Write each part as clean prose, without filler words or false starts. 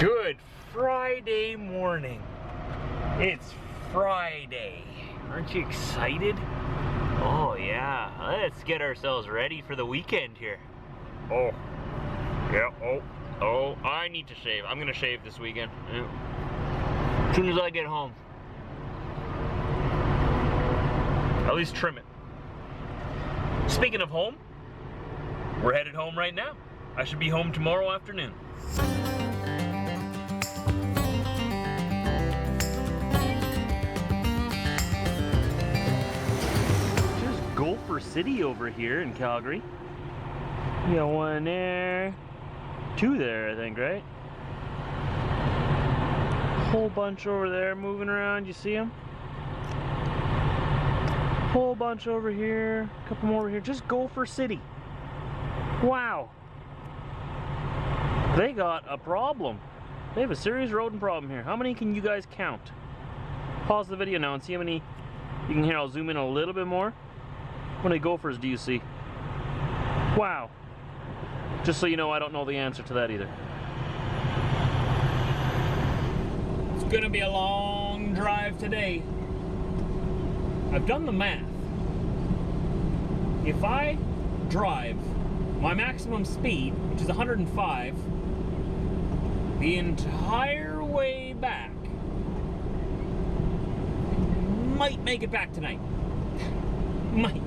Good Friday morning. It's Friday. Aren't you excited? Oh yeah, let's get ourselves ready for the weekend here. Oh, yeah, oh, I need to shave. I'm gonna shave this weekend. Yeah. As soon as I get home. At least trim it. Speaking of home, we're headed home right now. I should be home tomorrow afternoon. Gopher City over here in Calgary. You got one there, two there, I think, right? Whole bunch over there moving around. You see them? Whole bunch over here, a couple more over here. Just Gopher City. Wow. They got a problem. They have a serious rodent problem here. How many can you guys count? Pause the video now and see how many you can hear. I'll zoom in a little bit more. How many gophers do you see? Wow. Just so you know, I don't know the answer to that either. It's gonna be a long drive today. I've done the math. If I drive my maximum speed, which is 105, the entire way back, might make it back tonight. Might.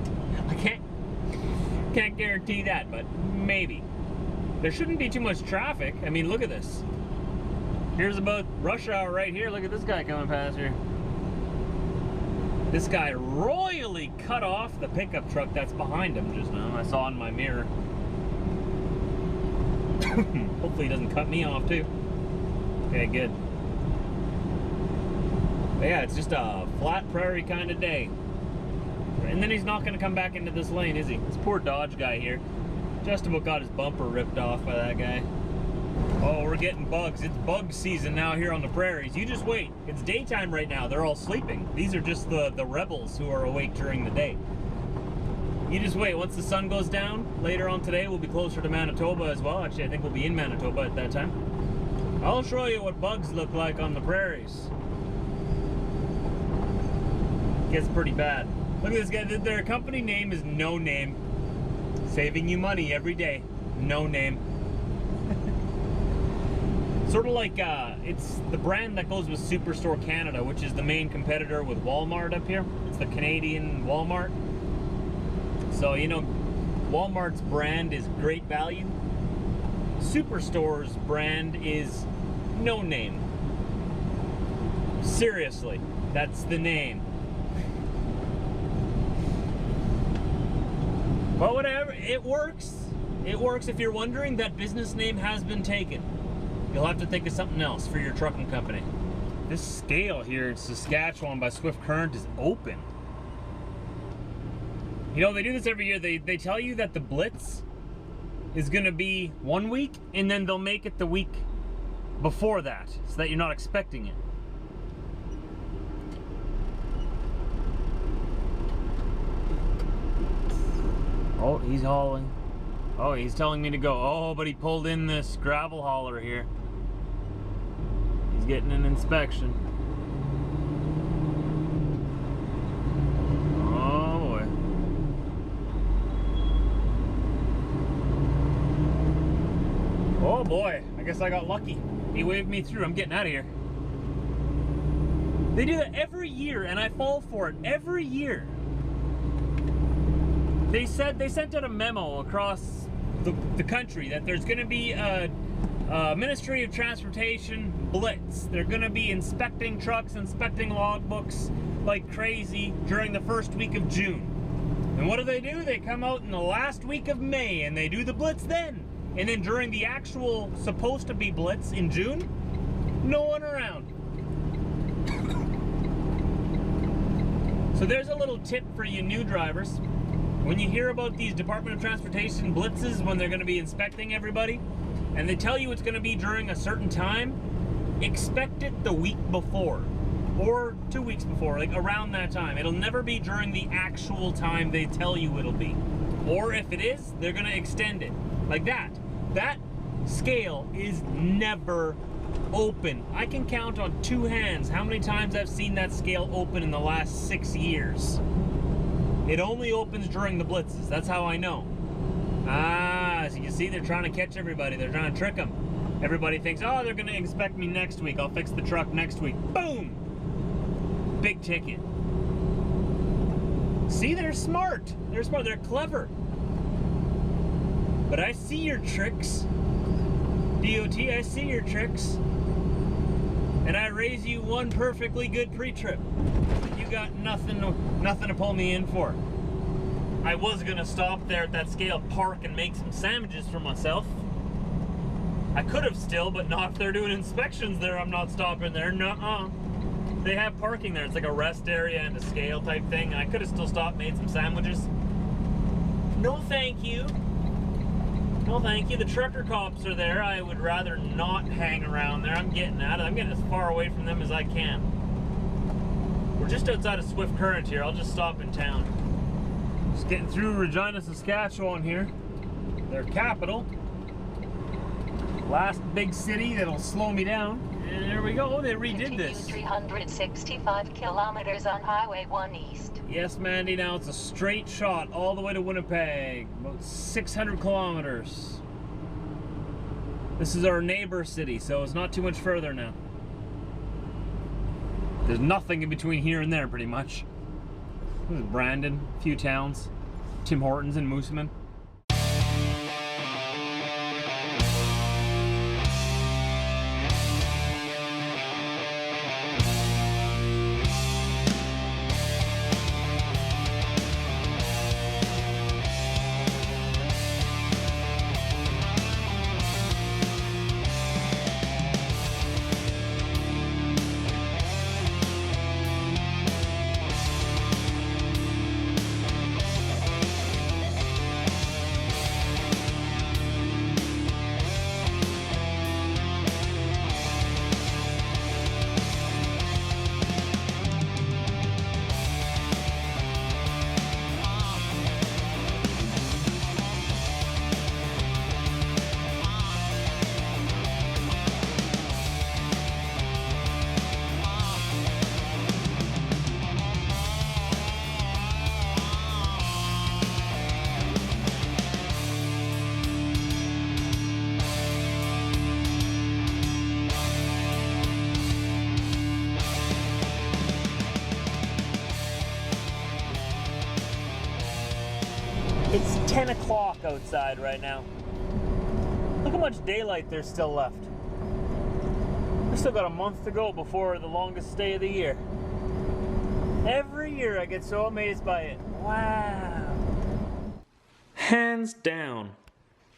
I can't guarantee that, but maybe. There shouldn't be too much traffic. I mean, look at this. Here's about rush hour right here. Look at this guy coming past here. This guy royally cut off the pickup truck that's behind him just now. I saw in my mirror. Hopefully he doesn't cut me off too. Okay, good. But yeah, it's just a flat prairie kind of day. And then he's not going to come back into this lane, is he? This poor Dodge guy here. Just about got his bumper ripped off by that guy. Oh, we're getting bugs. It's bug season now here on the prairies. You just wait. It's daytime right now. They're all sleeping. These are just the rebels who are awake during the day. You just wait. Once the sun goes down, later on today, we'll be closer to Manitoba as well. Actually, I think we'll be in Manitoba at that time. I'll show you what bugs look like on the prairies. Gets pretty bad. Look at this guy. Their company name is No Name. Saving you money every day. No Name. Sort of like, it's the brand that goes with Superstore Canada, which is the main competitor with Walmart up here. It's the Canadian Walmart. So, you know, Walmart's brand is Great Value. Superstore's brand is No Name. Seriously, that's the name. But whatever, it works. It works. If you're wondering, that business name has been taken. You'll have to think of something else for your trucking company. This scale here in Saskatchewan by Swift Current is open. You know, they do this every year. They tell you that the Blitz is going to be 1 week, and then they'll make it the week before that, so that you're not expecting it. Oh, he's hauling. Oh, he's telling me to go. Oh, but he pulled in this gravel hauler here. He's getting an inspection. Oh, boy. Oh, boy. I guess I got lucky. He waved me through. I'm getting out of here. They do that every year, and I fall for it every year. They sent out a memo across the country that there's going to be a Ministry of Transportation blitz. They're going to be inspecting trucks, inspecting logbooks like crazy during the first week of June. And what do? They come out in the last week of May and they do the blitz then. And then during the actual supposed to be blitz in June, no one around. So there's a little tip for you new drivers. When you hear about these Department of Transportation blitzes when they're going to be inspecting everybody, and they tell you it's going to be during a certain time, expect it the week before, or 2 weeks before, like around that time. It'll never be during the actual time they tell you it'll be. Or if it is, they're going to extend it. Like that. That scale is never open. I can count on 2 hands how many times I've seen that scale open in the last 6 years. It only opens during the blitzes. That's how I know. Ah, so you see, they're trying to catch everybody. They're trying to trick them. Everybody thinks, oh, they're going to inspect me next week. I'll fix the truck next week. Boom! Big ticket. See, they're smart. They're smart. They're clever. But I see your tricks. DOT, I see your tricks. And I raise you one perfectly good pre-trip. You got nothing to pull me in for. I was gonna stop there at that scale park and make some sandwiches for myself. I could have still, but not if they're doing inspections there. I'm not stopping there. Nuh-uh. They have parking there. It's like a rest area and a scale type thing. I could have still stopped, made some sandwiches. No thank you. No thank you. The trucker cops are there. I would rather not hang around there. I'm getting out of it. I'm getting as far away from them as I can. We're just outside of Swift Current here. I'll just stop in town. Just getting through Regina, Saskatchewan here. Their capital. Last big city that'll slow me down. And there we go. They redid this. 365 kilometers on Highway 1 East. Yes, Mandy. Now it's a straight shot all the way to Winnipeg. About 600 kilometers. This is our neighbor city, so it's not too much further now. There's nothing in between here and there, pretty much. This is Brandon, a few towns, Tim Hortons and Mooseman. It's 10 o'clock outside right now. Look how much daylight there's still left. We've still got a month to go before the longest day of the year. Every year I get so amazed by it. Wow. Hands down,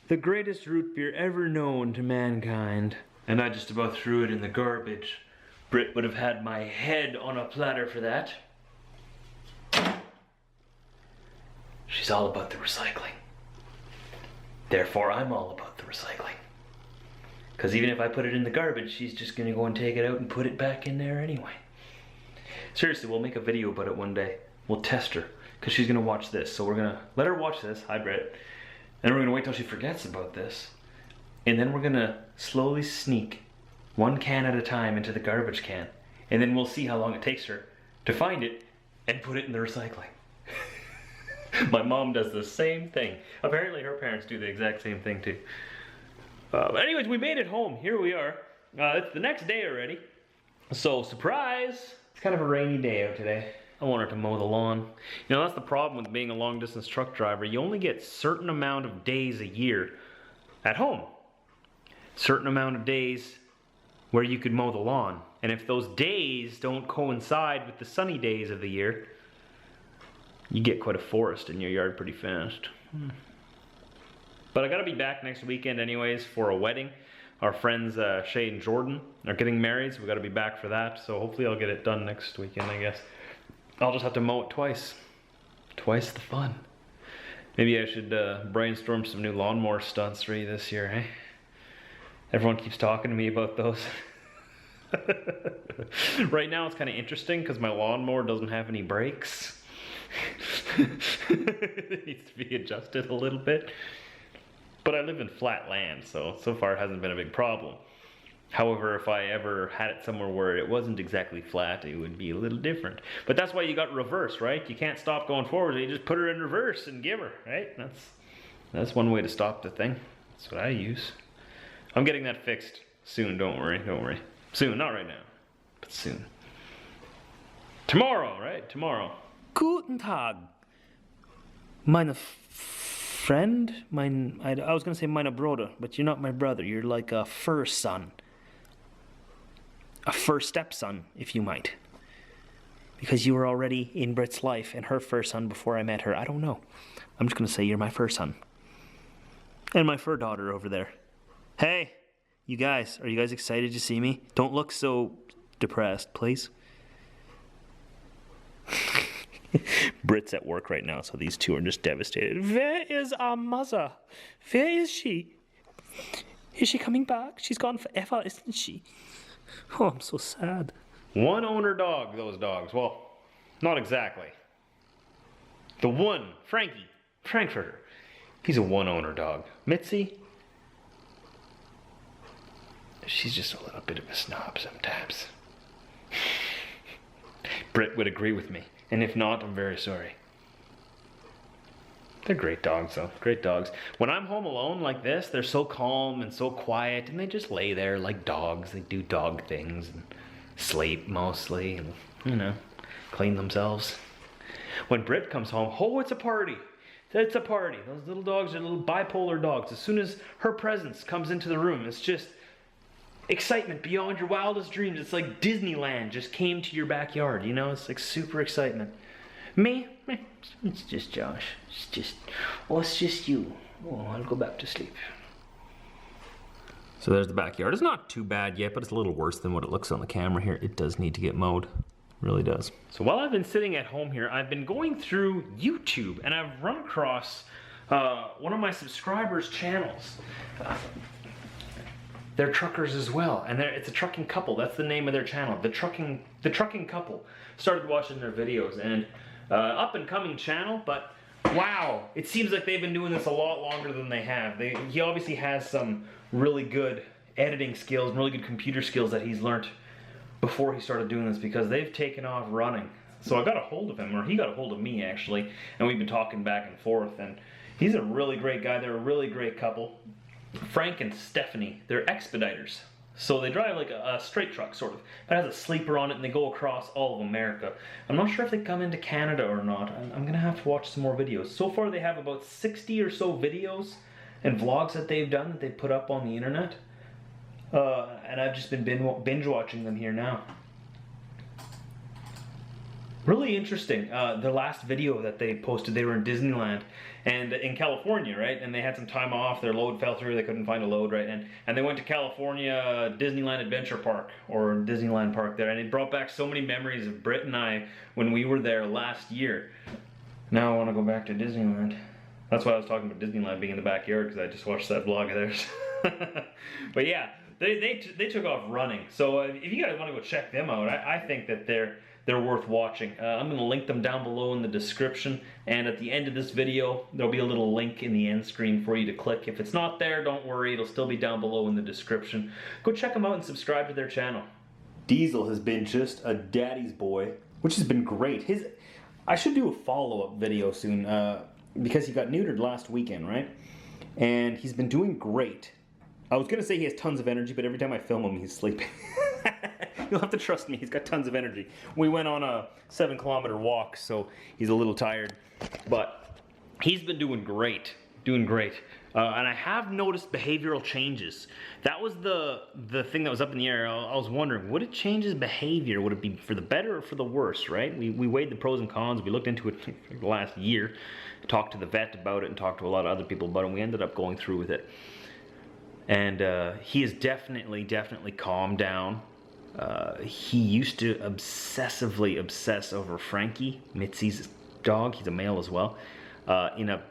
the greatest root beer ever known to mankind. And I just about threw it in the garbage. Brit would have had my head on a platter for that. She's all about the recycling. Therefore, I'm all about the recycling. Because even if I put it in the garbage, she's just going to go and take it out and put it back in there anyway. Seriously, we'll make a video about it one day. We'll test her, because she's going to watch this. So we're going to let her watch this. Hi, Brit. Then we're going to wait till she forgets about this. And then we're going to slowly sneak one can at a time into the garbage can. And then we'll see how long it takes her to find it and put it in the recycling. My mom does the same thing. Apparently her parents do the exact same thing too. But anyways, we made it home. Here we are. It's the next day already. So, surprise! It's kind of a rainy day out today. I wanted to mow the lawn. You know, that's the problem with being a long distance truck driver. You only get a certain amount of days a year at home. Certain amount of days where you could mow the lawn. And if those days don't coincide with the sunny days of the year, you get quite a forest in your yard pretty fast. But I gotta be back next weekend anyways for a wedding. Our friends Shay and Jordan are getting married, so we gotta be back for that. So hopefully I'll get it done next weekend, I guess. I'll just have to mow it twice. Twice the fun. Maybe I should brainstorm some new lawnmower stunts for you this year, eh? Everyone keeps talking to me about those. Right now it's kind of interesting because my lawnmower doesn't have any brakes. It needs to be adjusted a little bit. But I live in flat land, so far it hasn't been a big problem. However, if I ever had it somewhere where it wasn't exactly flat, it would be a little different. But that's why you got reverse, right? You can't stop going forward. You just put her in reverse and give her, right? That's one way to stop the thing. That's what I use. I'm getting that fixed soon. Don't worry. Don't worry. Soon, not right now, but soon. Tomorrow, right? Tomorrow. Guten Tag. Meine friend? I was gonna say meine Bruder, but you're not my brother. You're like a first son. A first stepson, if you might. Because you were already in Brit's life and her first son before I met her. I don't know. I'm just gonna say you're my first son. And my fur daughter over there. Hey, you guys, are you guys excited to see me? Don't look so depressed, please. Brit's at work right now, so these two are just devastated. Where is our mother? Where is she? Is she coming back? She's gone forever, isn't she? Oh, I'm so sad. One owner dog, those dogs. Well, not exactly. The one, Frankie, Frankfurter. He's a one owner dog. Mitzi, she's just a little bit of a snob sometimes. Brit would agree with me. And if not, I'm very sorry. They're great dogs though, great dogs. When I'm home alone like this, they're so calm and so quiet and they just lay there like dogs. They do dog things and sleep mostly and, you know, clean themselves. When Brit comes home, oh, it's a party. It's a party. Those little dogs are little bipolar dogs. As soon as her presence comes into the room, it's just excitement beyond your wildest dreams. It's like Disneyland just came to your backyard, you know? It's like super excitement. Me? It's just Josh. It's just you. Oh, I'll go back to sleep. So there's the backyard. It's not too bad yet, but it's a little worse than what it looks on the camera here. It does need to get mowed. It really does. So while I've been sitting at home here, I've been going through YouTube and I've run across one of my subscribers' channels. They're truckers as well, and it's a trucking couple. That's the name of their channel. The trucking couple. Started watching their videos, and up and coming channel, but wow, it seems like they've been doing this a lot longer than they have. He obviously has some really good editing skills, and really good computer skills that he's learned before he started doing this, because they've taken off running. So I got a hold of him, or he got a hold of me actually, and we've been talking back and forth, and he's a really great guy. They're a really great couple. Frank and Stephanie, they're expediters. So they drive like a straight truck, sort of. It has a sleeper on it, and they go across all of America. I'm not sure if they come into Canada or not. I'm gonna have to watch some more videos. So far they have about 60 or so videos and vlogs that they've done that they've put up on the internet. And I've just been binge watching them here now. Really interesting. The last video that they posted, they were in Disneyland and in California, right? And they had some time off. Their load fell through. They couldn't find a load, right? And they went to California Disneyland Adventure Park, or Disneyland Park there, and it brought back so many memories of Brit and I when we were there last year. Now I want to go back to Disneyland. That's why I was talking about Disneyland being in the backyard, because I just watched that vlog of theirs. But yeah, they took off running. So if you guys want to go check them out, I think that they're worth watching. I'm going to link them down below in the description, and at the end of this video there'll be a little link in the end screen for you to click. If it's not there, don't worry, it'll still be down below in the description. Go check them out and subscribe to their channel. Diesel has been just a daddy's boy, which has been great. I should do a follow-up video soon, because he got neutered last weekend, right? And he's been doing great. I was going to say he has tons of energy, but every time I film him, he's sleeping. You'll have to trust me, he's got tons of energy. We went on a 7-kilometer walk, so he's a little tired. But he's been doing great, And I have noticed behavioral changes. That was the thing that was up in the air. I was wondering, would it change his behavior? Would it be for the better or for the worse, right? We weighed the pros and cons. We looked into it for the last year, talked to the vet about it, and talked to a lot of other people about it, and we ended up going through with it. And he has definitely calmed down. He used to obsessively obsess over Frankie, Mitzi's dog. He's a male as well, in a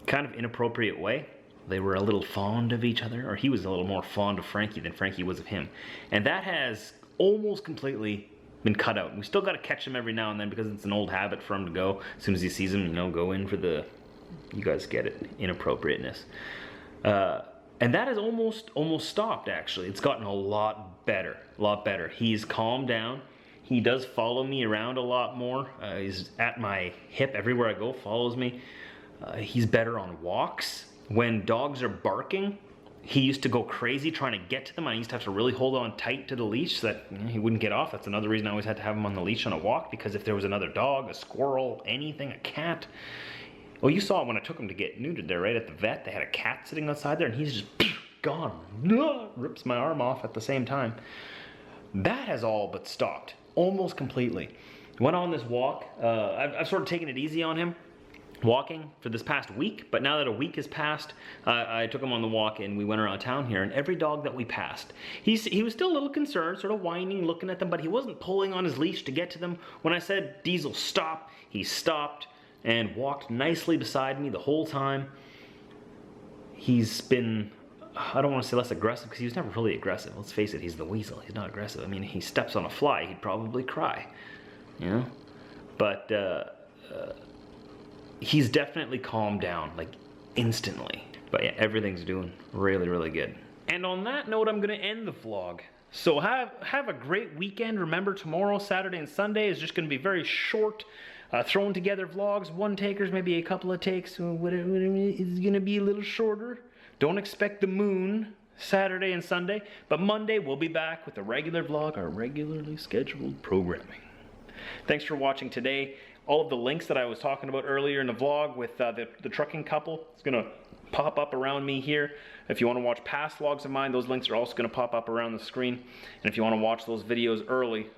kind of inappropriate way. They were a little fond of each other, or he was a little more fond of Frankie than Frankie was of him. And that has almost completely been cut out. We still got to catch him every now and then, because it's an old habit for him to go, as soon as he sees him, you know, go in for the, you guys get it, inappropriateness. And that has almost stopped, actually. It's gotten a lot better. He's calmed down. He does follow me around a lot more. He's at my hip everywhere I go, follows me. He's better on walks. When dogs are barking, he used to go crazy trying to get to them. I used to have to really hold on tight to the leash so that he wouldn't get off. That's another reason I always had to have him on the leash on a walk, because if there was another dog, a squirrel, anything, a cat. Well, you saw it when I took him to get neutered there, right at the vet. They had a cat sitting outside there, and he's just gone. Rips my arm off at the same time. That has all but stopped, almost completely. Went on this walk. I've sort of taken it easy on him, walking for this past week, but now that a week has passed, I took him on the walk and we went around town here, and every dog that we passed, he was still a little concerned, sort of whining, looking at them, but he wasn't pulling on his leash to get to them. When I said, Diesel, stop, he stopped and walked nicely beside me the whole time. He's been, I don't want to say less aggressive, because he was never really aggressive. Let's face it, he's the weasel. He's not aggressive. I mean, he steps on a fly, he'd probably cry, you know? But he's definitely calmed down, like instantly. But yeah, everything's doing really, really good. And on that note, I'm gonna end the vlog. So have a great weekend. Remember, tomorrow, Saturday and Sunday is just gonna be very short, thrown together vlogs, one takers, maybe a couple of takes. Whatever, it's gonna be a little shorter. Don't expect the moon Saturday and Sunday, but Monday we'll be back with a regular vlog, our regularly scheduled programming. Thanks for watching today. All of the links that I was talking about earlier in the vlog with the trucking couple, it's gonna pop up around me here. If you want to watch past vlogs of mine, those links are also gonna pop up around the screen. And if you want to watch those videos early,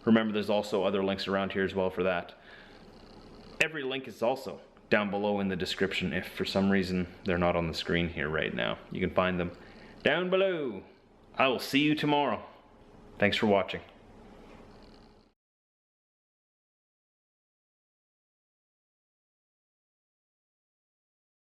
remember there's also other links around here as well for that. Every link is also down below in the description if for some reason they're not on the screen here right now. You can find them down below. I will see you tomorrow. Thanks for watching.